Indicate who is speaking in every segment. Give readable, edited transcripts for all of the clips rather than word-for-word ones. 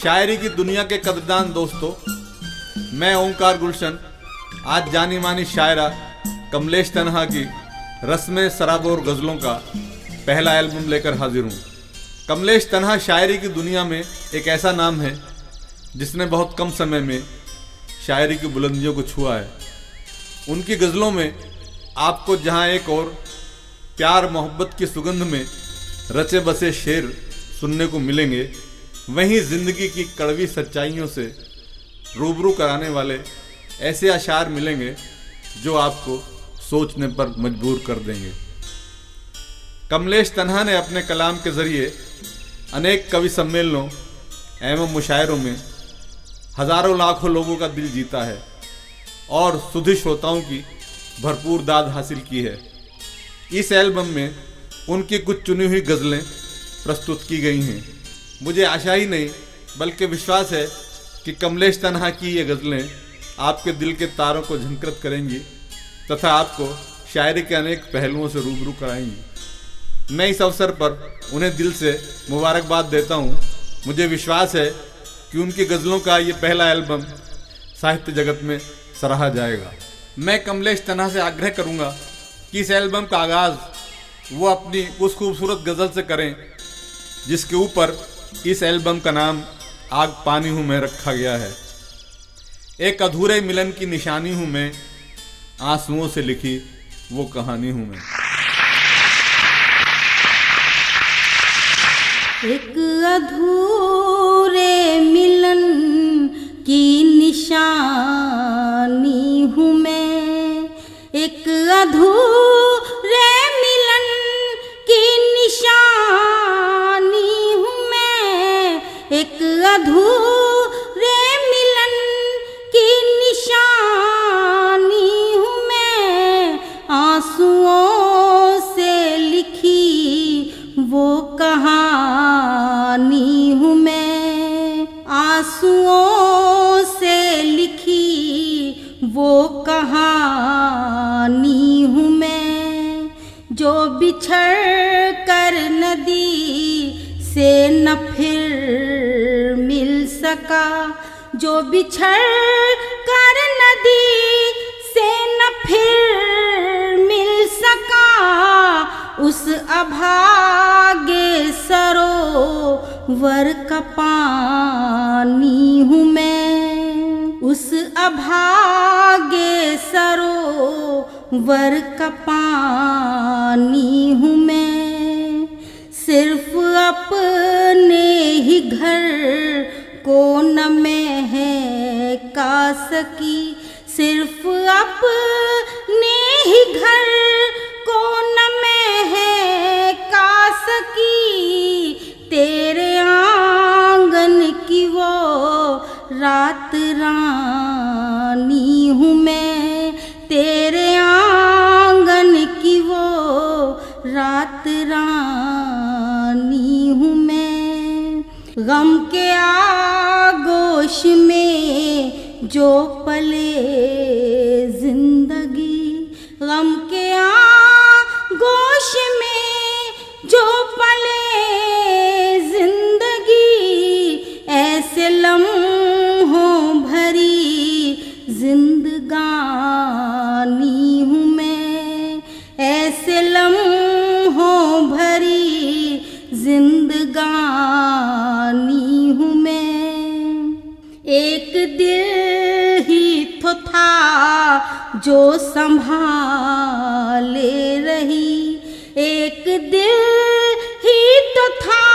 Speaker 1: शायरी की दुनिया के कदरदान दोस्तों, मैं ओंकार गुलशन आज जानी मानी शायरा कमलेश तन्हा की रस्में सराबोर गज़लों का पहला एल्बम लेकर हाजिर हूँ। कमलेश तन्हा शायरी की दुनिया में एक ऐसा नाम है जिसने बहुत कम समय में शायरी की बुलंदियों को छुआ है। उनकी गज़लों में आपको जहाँ एक और प्यार मोहब्बत की सुगंध में रचे बसे शेर सुनने को मिलेंगे, वहीं ज़िंदगी की कड़वी सच्चाइयों से रूबरू कराने वाले ऐसे अशार मिलेंगे जो आपको सोचने पर मजबूर कर देंगे। कमलेश तन्हा ने अपने कलाम के ज़रिए अनेक कवि सम्मेलनों एवं मुशायरों में हज़ारों लाखों लोगों का दिल जीता है और सुधी श्रोताओं की भरपूर दाद हासिल की है। इस एल्बम में उनकी कुछ चुनी हुई गज़लें प्रस्तुत की गई हैं। मुझे आशा ही नहीं बल्कि विश्वास है कि कमलेश तन्हा की ये गज़लें आपके दिल के तारों को झंकृत करेंगी तथा आपको शायरी के अनेक पहलुओं से रूबरू कराएंगी। मैं इस अवसर पर उन्हें दिल से मुबारकबाद देता हूँ। मुझे विश्वास है कि उनकी गज़लों का ये पहला एल्बम साहित्य जगत में सराहा जाएगा। मैं कमलेश तन्हा से आग्रह करूँगा कि इस एल्बम का आगाज़ वो अपनी उस खूबसूरत गज़ल से करें जिसके ऊपर इस एल्बम का नाम आग पानी हूँ मैं रखा गया है। एक अधूरे मिलन की निशानी हूँ मैं, आंसुओं से लिखी वो कहानी हूँ मैं।
Speaker 2: एक अधूरे मिलन की निशानी हूँ मैं, एक अधूरे मिलन की निशानी हूँ मैं, एक अधूरे मिलन की निशानी हूँ मैं, आंसुओं से लिखी वो कहानी हूँ मैं, आंसुओं से लिखी वो कहानी हूँ मैं, जो बिछड़ कर नदी से न फिर मिल सका, जो बिछड़ कर नदी से न फिर मिल सका, उस अभागे सरोवर का पानी हूँ मैं, उस अभागे सरोवर का पानी हूँ मैं, सिर्फ अपने ही घर को न महका सकी, सिर्फ अपने ही घर को न महका सकी, तेरे आंगन की वो रात रानी हूँ मैं, तेरे आंगन की वो रात रानी हूँ मैं, गम के आगोश में जो पले जिंदगी, गम के आगोश में जो पले जिंदगी, ऐसे लम्हों भरी जिंदगानी हूँ मैं, ऐसे लम्हों भरी जिंदगानी हूँ मैं, एक दिल ही तो था जो संभाले रही, एक दिल ही तो था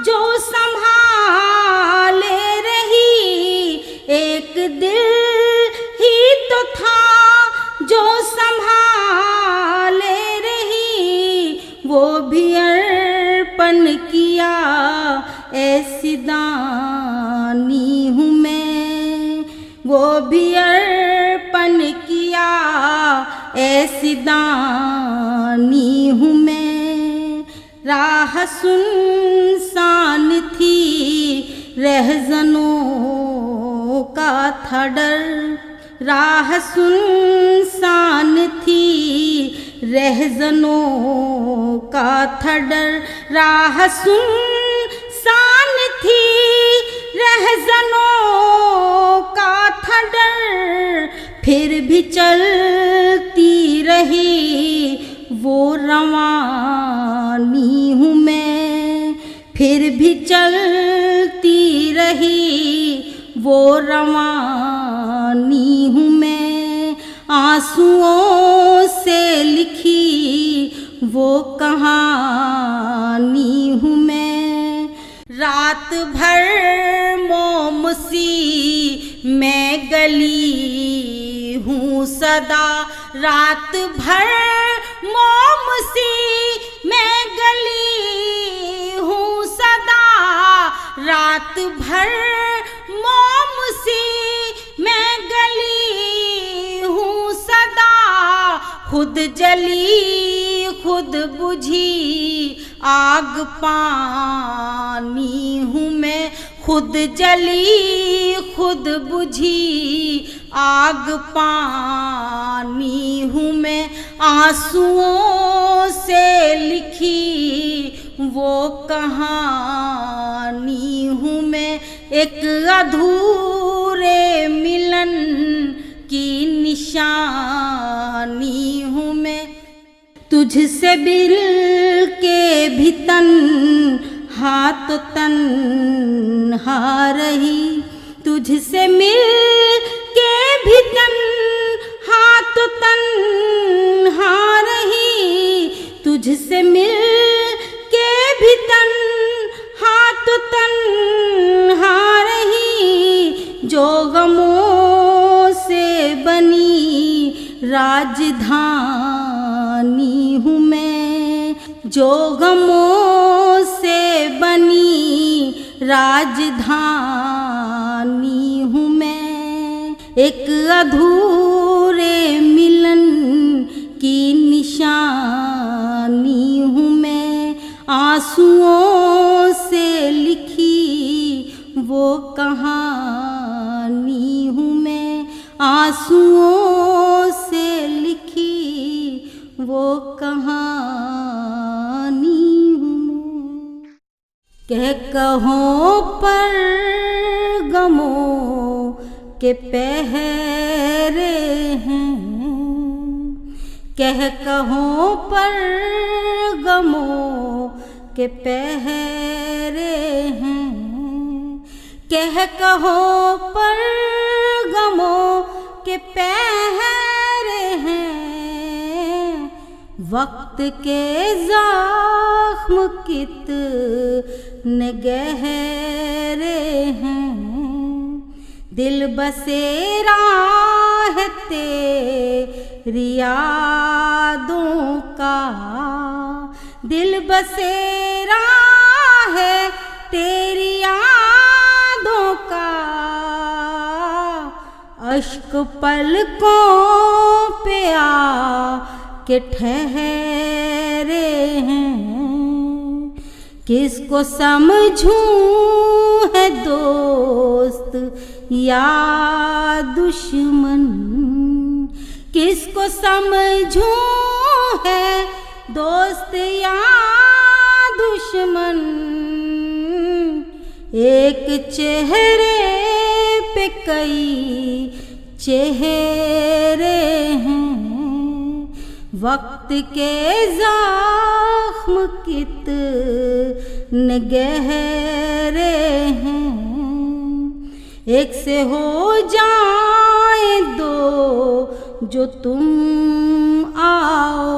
Speaker 2: जो संभाले रही, एक दिल ही तो था जो संभाले रही, वो भी अर्पण किया ऐसी दानी हूँ मैं, वो भी अर्पण किया ऐसी दानी हूँ मैं, राह सुनसान थी रहज़नों का था डर, राह सुनसान थी रहज़नों का था डर, राह सुनसान थी सहजनों का था डर, फिर भी चलती रही वो रवानी हूँ मैं, फिर भी चलती रही वो रवानी हूँ मैं। आंसुओं से लिखी वो कहानी हूँ मैं। रात भर मोम सी मैं गली हूँ सदा, रात भर मोम सी मैं गली हूँ सदा, रात भर मोम सी मैं गली हूँ सदा। खुद जली खुद बुझी आग पानी हूँ मैं, खुद जली खुद बुझी आग पानी हूँ मैं। आंसुओं से लिखी वो कहानी हूँ मैं, एक अधूरे मिलन की निशानी हूँ मैं। तुझसे बिल के भी तन हाथ तन हा रही, तुझसे मिल के भी तन हाथ तन हा रही, तुझसे मिल के भी तन हाथ तन हा रही। जो गमों से बनी राजधानी हूँ मैं, जो गमों से बनी राजधानी हूँ मैं। एक अधूरे मिलन की निशानी हूँ मैं, आंसुओं से लिखी वो कहानी हूँ मैं, आंसुओं से लिखी वो कहानी हूँ मैं। कह कहो पर गमों के पहरे हैं, कह कहो पर गमों के पहरे हैं, कह कहो पर गमों के पहरे हैं। वक्त के ज़ख्म कितने गहरे हैं, दिल बसेरा है तेरी यादों का, दिल बसेरा है तेरी यादों का। अश्क पलकों पे आ के ठहरे हैं, किसको समझूं है दोस्त या दुश्मन, किसको समझूं है दोस्त या दुश्मन। एक चेहरे पे कई चेहरे हैं, वक्त के ज़ख्म कितने गहरे हैं। एक से हो जाए दो जो तुम आओ,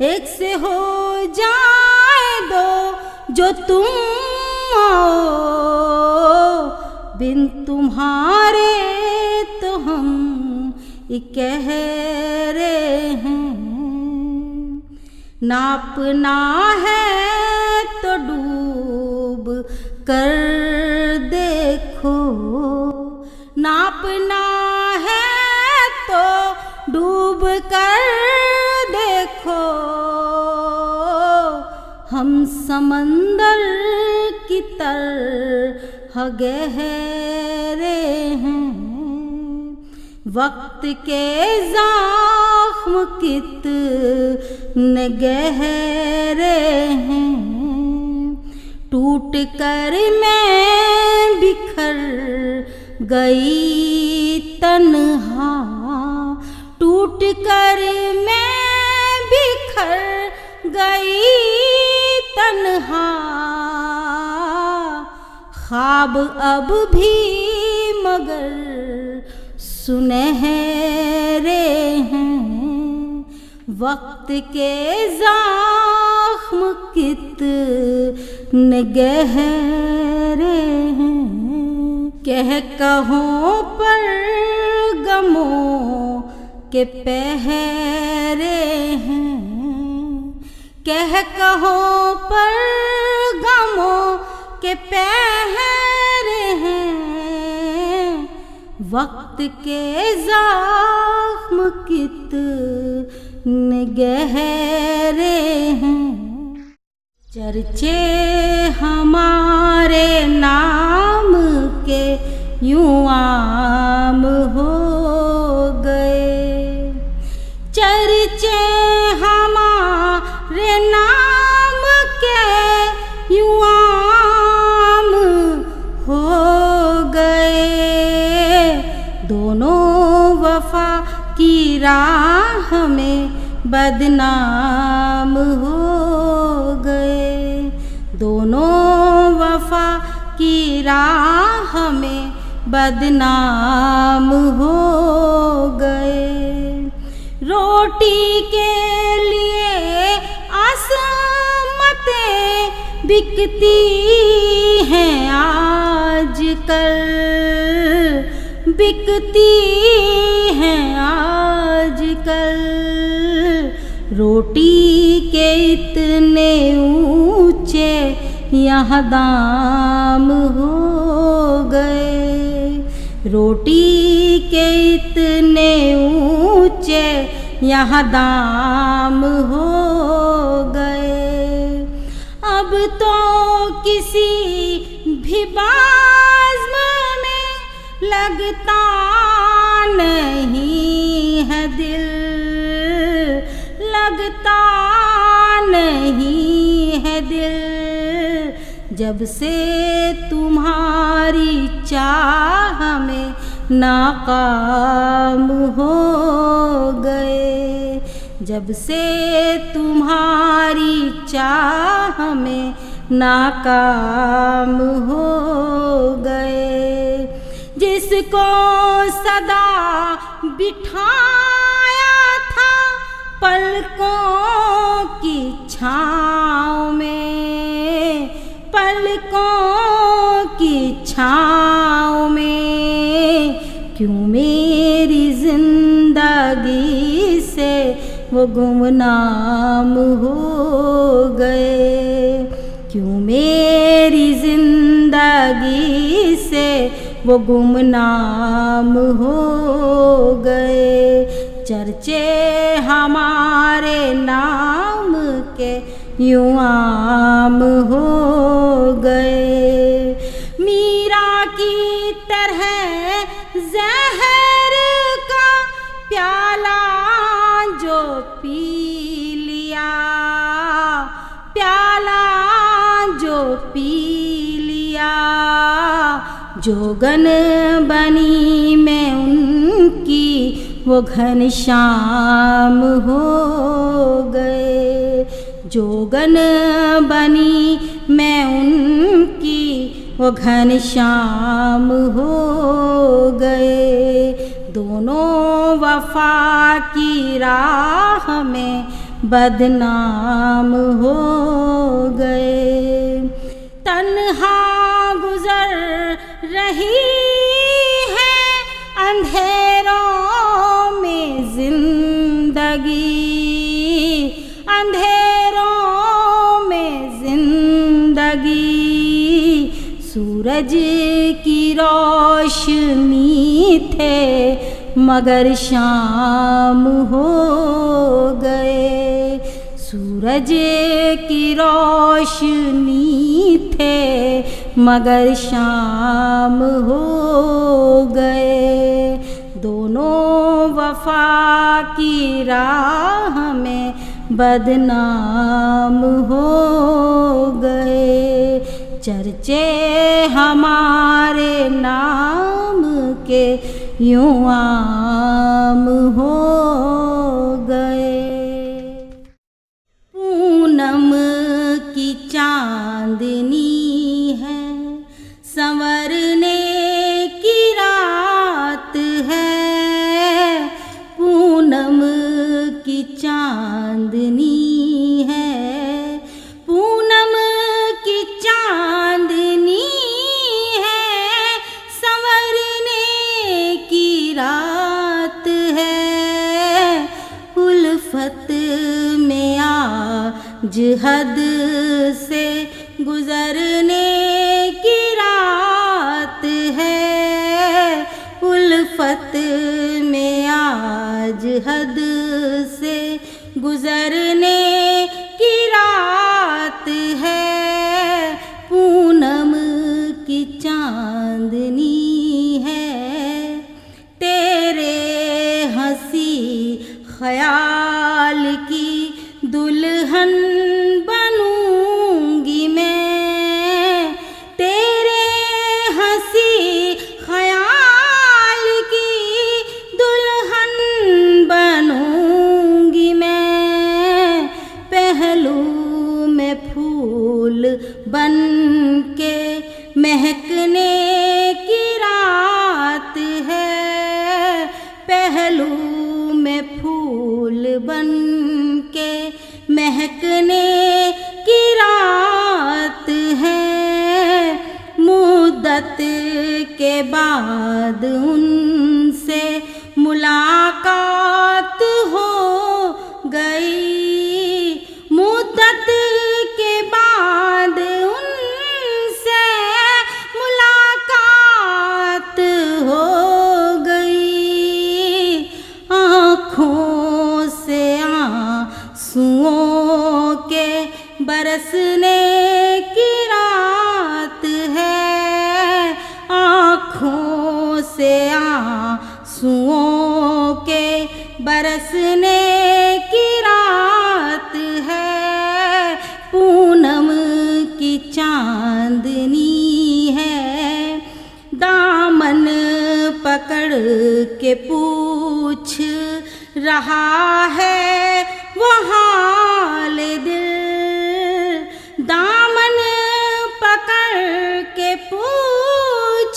Speaker 2: एक से हो जाए दो जो तुम आओ। बिन तुम्हारे तो हम कहरे हैं, नापना है तो डूब कर देखो, नापना है तो डूब कर देखो। हम समंदर की तरह गहरे हैं, वक्त के ज़ख्म कितने गहरे हैं। टूट कर मैं बिखर गई तन्हा, टूट कर मैं बिखर गई तन्हा। ख्वाब अब भी मगर सुनहरे हैं, वक्त के ज़ख्म कितने गहरे हैं। कह कहों पर गमों के पहरे हैं, कह कहों पर गमों के पहरे हैं। वक्त के ज़ख्म कितने गहरे हैं। चर्चे हमारे नाम के यूं आम हो गए, चर्चे हमारे नाम के यूं आम हो गए। दोनों वफा की राह में बदनाम हो गए, दोनों वफा की राह में बदनाम हो गए। रोटी के लिए असमतें बिकती हैं आजकल, बिकती हैं आजकल। रोटी के इतने ऊंचे यहाँ दाम हो गए, रोटी के इतने ऊंचे यहाँ दाम हो गए। अब तो किसी भी बाज़्म में लगता नहीं है दिल, लगता नहीं है दिल। जब से तुम्हारी चाह में नाकाम हो गए, जब से तुम्हारी चाह में नाकाम हो गए। जिसको सदा बिठाया था पलकों की छाँव में, पलकों की छाँव में, क्यों मेरी जिंदगी से वो गुमनाम हो गए, क्यों मेरी जिंदगी से वो गुमनाम हो गए। चर्चे हमारे नाम के यूं आम हो गए। मीरा की तरह जहर का प्याला जो पी लिया, प्याला जो पी लिया, जोगन बनी में उनकी वो घनश्याम हो गए, जोगन बनी में उनकी वो घनश्याम हो गए। दोनों वफा की राह में बदनाम हो गए। तन्हा गुजर रही है अंधेरों में जिंदगी, अंधेरों में जिंदगी। सूरज की रोशनी थे मगर शाम हो गए, सूरज की रोशनी थे मगर शाम हो गए। दोनों वफा की राह में बदनाम हो गए। चर्चे हमारे नाम के यूं आम हो गए। पूनम की चांदनी है, संवरने की रात है। पूनम की चांदनी है, पूनम की चांदनी है, संवरने की रात है। उल्फत में आज हद से गुजरने की रात है। उल्फत में आज हद से गुजरने की रात है। पूनम की चांदनी है, तेरे हंसी ख्याल की दुल्हन बनूंगी मैं। तेरे हंसी ख्याल की दुल्हन बनूंगी मैं। पहलू में फूल बन के महकने की रात है। पहलू में फूल बन के महकने की रात है। मुद्दत के बाद उनसे मुलाकात हो गई। मुद्दत के बाद उनसे मुलाकात हो गई। आँखों से आंसुओं के बरसने की रात है। आँखों से आंसुओं के बरसने की रात है। पूनम की चांदनी है, दामन पकड़ के पूछ रहा है वो हाल दिल। दामन पकड़ के पूछ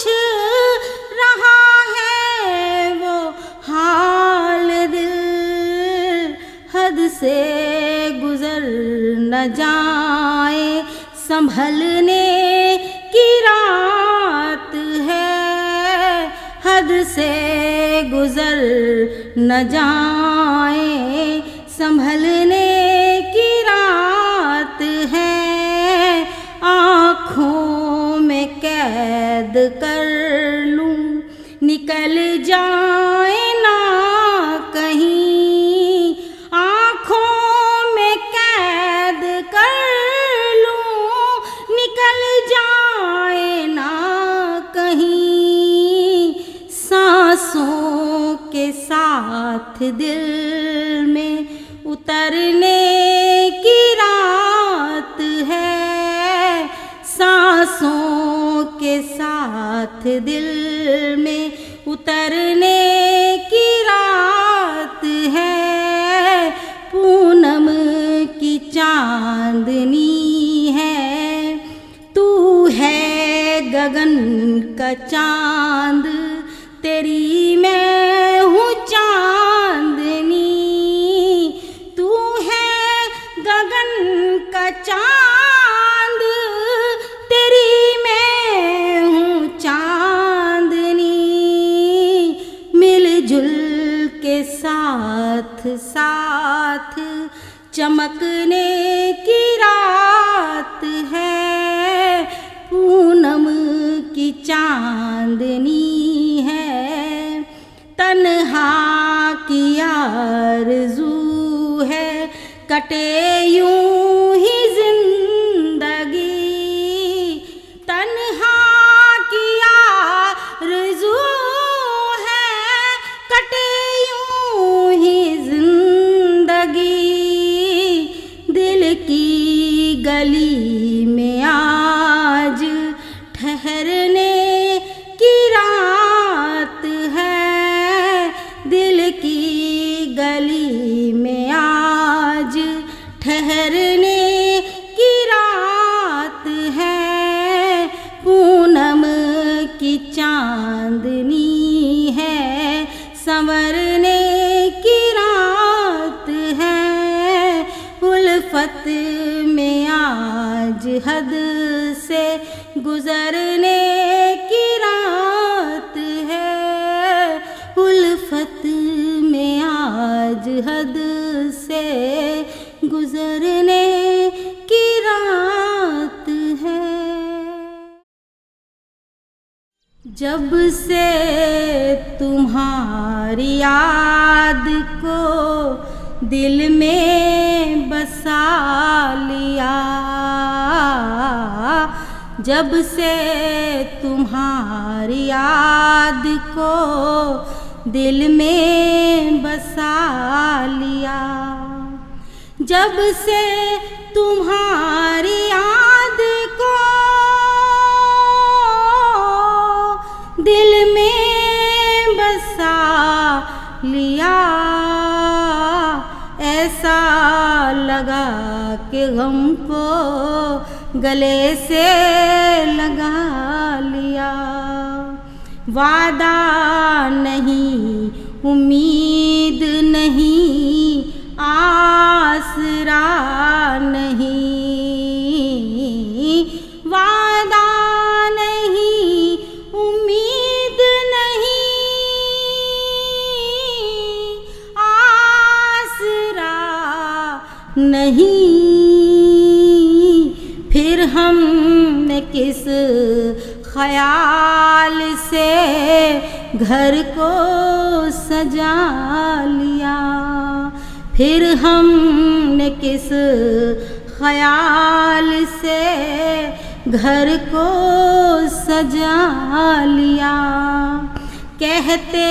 Speaker 2: रहा है वो हाल दिल। हद से गुजर न जाए संभलने की रात है। हद से गुजर न जाए संभलने की रात है। आँखों में कैद कर लूं निकल जाए ना कहीं। आँखों में कैद कर लूं निकल जाए ना कहीं। सांसों के साथ दिल में उतरने की रात है। सांसों के साथ दिल में उतरने की रात है। पूनम की चांदनी है, तू है गगन का चांद, तेरी मैं हूँ चांदनी। तू है गगन का चांद, तेरी मैं हूँ चांदनी। मिलजुल के साथ साथ चमकने की रात है। पूनम की चांदनी है, तन्हा की आरज़ू है कटे यूं ही जिंदगी। तन्हा की आरज़ू है कटे यूं ही जिंदगी। दिल की गली में आज उल्फत में आज हद से गुजरने की रात है, उल्फत में आज हद से गुजरने की रात है। जब से तुम्हारी याद को दिल में बसा लिया, जब से तुम्हारी याद को दिल में बसा लिया, जब से तुम्हारी याद को दिल में बसा लिया, ऐसा लगा कि गम को गले से लगा लिया। वादा नहीं, उम्मीद नहीं, आसरा नहीं, वादा नहीं, उम्मीद नहीं, आसरा नहीं, फिर हमने किस ख्याल से घर को सजा लिया, फिर हमने किस ख्याल से घर को सजा लिया। कहते